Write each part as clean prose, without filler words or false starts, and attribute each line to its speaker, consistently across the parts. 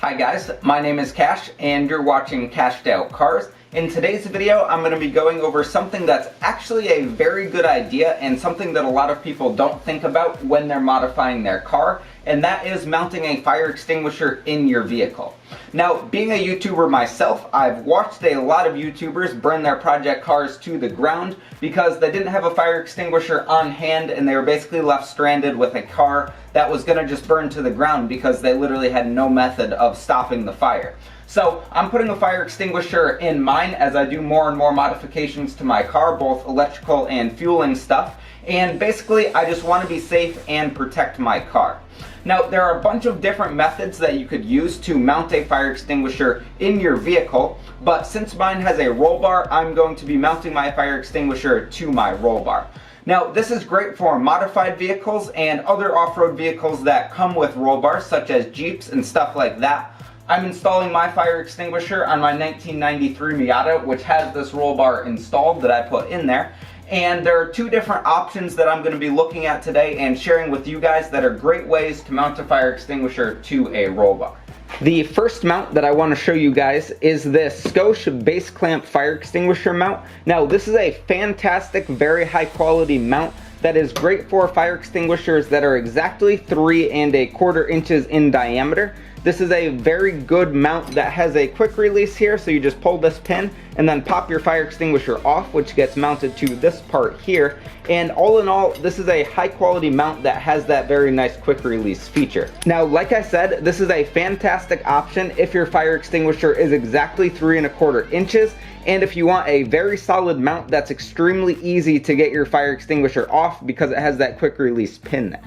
Speaker 1: Hi guys, my name is Cash and you're watching Cashed Out Cars. In today's video, I'm going to be going over something that's actually a very good idea and something that a lot of people don't think about when they're modifying their car, and that is mounting a fire extinguisher in your vehicle. Now, being a YouTuber myself, I've watched a lot of YouTubers burn their project cars to the ground because they didn't have a fire extinguisher on hand and they were basically left stranded with a car that was going to just burn to the ground because they literally had no method of stopping the fire. So I'm putting a fire extinguisher in mine as I do more and more modifications to my car, both electrical and fueling stuff, and basically I just want to be safe and protect my car. Now, there are a bunch of different methods that you could use to mount a fire extinguisher in your vehicle, but since mine has a roll bar, I'm going to be mounting my fire extinguisher to my roll bar. Now, this is great for modified vehicles and other off-road vehicles that come with roll bars, such as Jeeps and stuff like that. I'm installing my fire extinguisher on my 1993 Miata, which has this roll bar installed that I put in there. And there are two different options that I'm going to be looking at today and sharing with you guys that are great ways to mount a fire extinguisher to a roll bar. The first mount that I want to show you guys is this Scosche BaseClamp fire extinguisher mount. Now, this is a fantastic, very high quality mount that is great for fire extinguishers that are exactly 3 1/4 inches in diameter. This is a very good mount that has a quick release here, so you just pull this pin and then pop your fire extinguisher off, which gets mounted to this part here. And all in all, this is a high quality mount that has that very nice quick release feature. Now, like I said, this is a fantastic option if your fire extinguisher is exactly 3 1/4 inches. And if you want a very solid mount that's extremely easy to get your fire extinguisher off because it has that quick release pin there.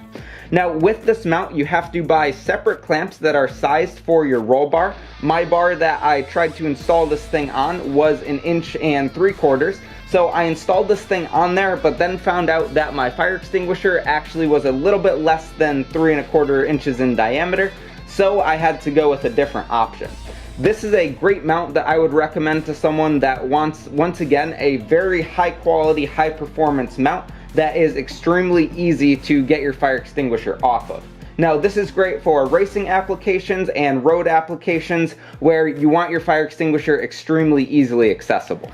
Speaker 1: Now, with this mount, you have to buy separate clamps that are sized for your roll bar. My bar that I tried to install this thing on was 1 3/4 inches. So I installed this thing on there, but then found out that my fire extinguisher actually was a little bit less than 3 1/4 inches in diameter. So I had to go with a different option. This is a great mount that I would recommend to someone that wants, once again, a very high quality, high performance mount that is extremely easy to get your fire extinguisher off of. Now, this is great for racing applications and road applications where you want your fire extinguisher extremely easily accessible.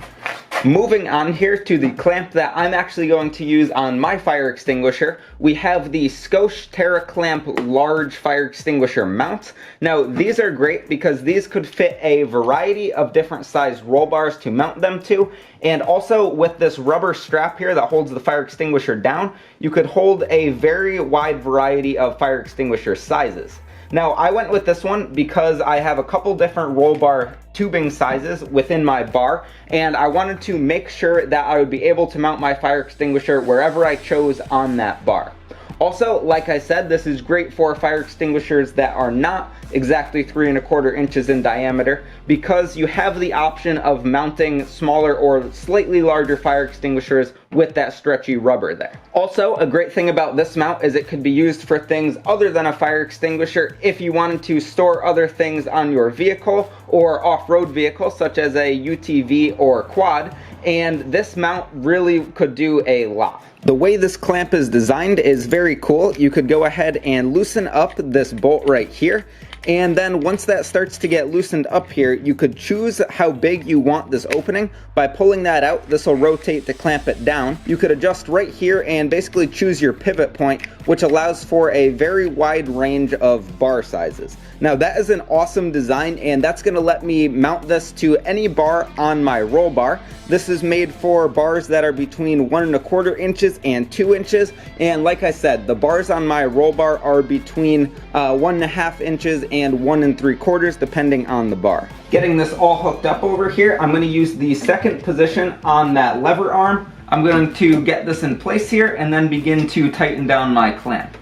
Speaker 1: Moving on here to the clamp that I'm actually going to use on my fire extinguisher, we have the Scosche TerraClamp large fire extinguisher mount. Now, these are great because these could fit a variety of different sized roll bars to mount them to, and also with this rubber strap here that holds the fire extinguisher down, you could hold a very wide variety of fire extinguisher sizes. Now, I went with this one because I have a couple different roll bar tubing sizes within my bar, and I wanted to make sure that I would be able to mount my fire extinguisher wherever I chose on that bar. Also, like I said, this is great for fire extinguishers that are not exactly 3 1/4 inches in diameter because you have the option of mounting smaller or slightly larger fire extinguishers with that stretchy rubber there. Also, a great thing about this mount is it could be used for things other than a fire extinguisher if you wanted to store other things on your vehicle or off-road vehicle such as a UTV or quad, and this mount really could do a lot. The way this clamp is designed is very cool. You could go ahead and loosen up this bolt right here, and then once that starts to get loosened up here, you could choose how big you want this opening. By pulling that out, this will rotate to clamp it down. You could adjust right here and basically choose your pivot point, which allows for a very wide range of bar sizes. Now, that is an awesome design, and that's going to let me mount this to any bar on my roll bar. This is made for bars that are between 1 1/4 inches and 2 inches, and like I said, the bars on my roll bar are between 1 1/2 inches and 1 3/4 depending on the bar. Getting this all hooked up over here, I'm going to use the second position on that lever arm. I'm going to get this in place here and then begin to tighten down my clamp.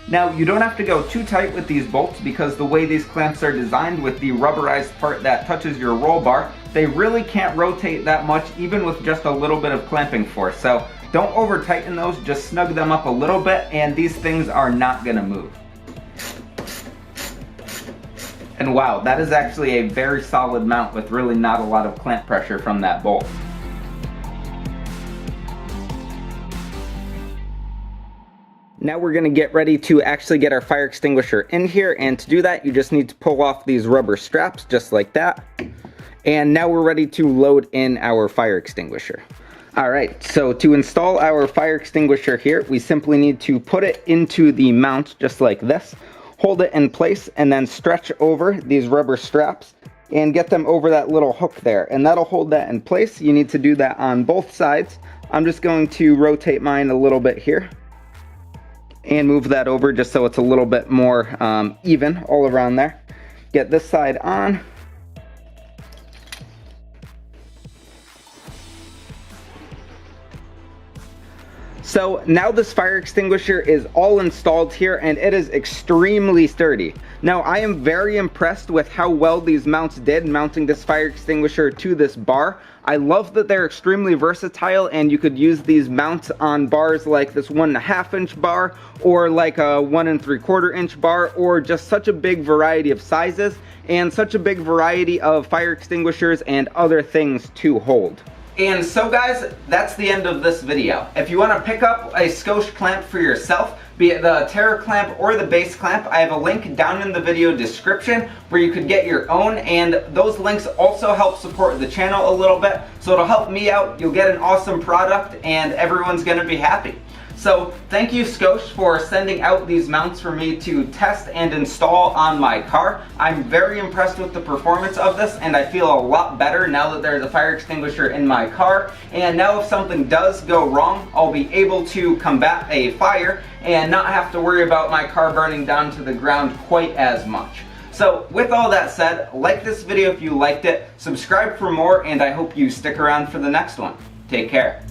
Speaker 1: Now, you don't have to go too tight with these bolts because the way these clamps are designed with the rubberized part that touches your roll bar, they really can't rotate that much even with just a little bit of clamping force. So don't over tighten those, just snug them up a little bit and these things are not going to move. And wow, that is actually a very solid mount with really not a lot of clamp pressure from that bolt. Now we're gonna get ready to actually get our fire extinguisher in here, and to do that, you just need to pull off these rubber straps, just like that. And now we're ready to load in our fire extinguisher. Alright, so to install our fire extinguisher here, we simply need to put it into the mount, just like this. Hold it in place, and then stretch over these rubber straps, and get them over that little hook there, and that'll hold that in place. You need to do that on both sides. I'm just going to rotate mine a little bit here and move that over just so it's a little bit more even all around there. Get this side on. So now this fire extinguisher is all installed here, and it is extremely sturdy. Now I am very impressed with how well these mounts did mounting this fire extinguisher to this bar. I love that they're extremely versatile, and you could use these mounts on bars like this 1.5 inch bar, or like a 1 3/4 inch bar, or just such a big variety of sizes and such a big variety of fire extinguishers and other things to hold. And so guys, that's the end of this video. If you want to pick up a Scosche clamp for yourself, be it the TerraClamp or the BaseClamp, I have a link down in the video description where you could get your own, and those links also help support the channel a little bit, so it'll help me out. You'll get an awesome product and everyone's going to be happy. So thank you, Scosche, for sending out these mounts for me to test and install on my car. I'm very impressed with the performance of this, and I feel a lot better now that there's a fire extinguisher in my car. And now if something does go wrong, I'll be able to combat a fire and not have to worry about my car burning down to the ground quite as much. So with all that said, like this video if you liked it, subscribe for more, and I hope you stick around for the next one. Take care.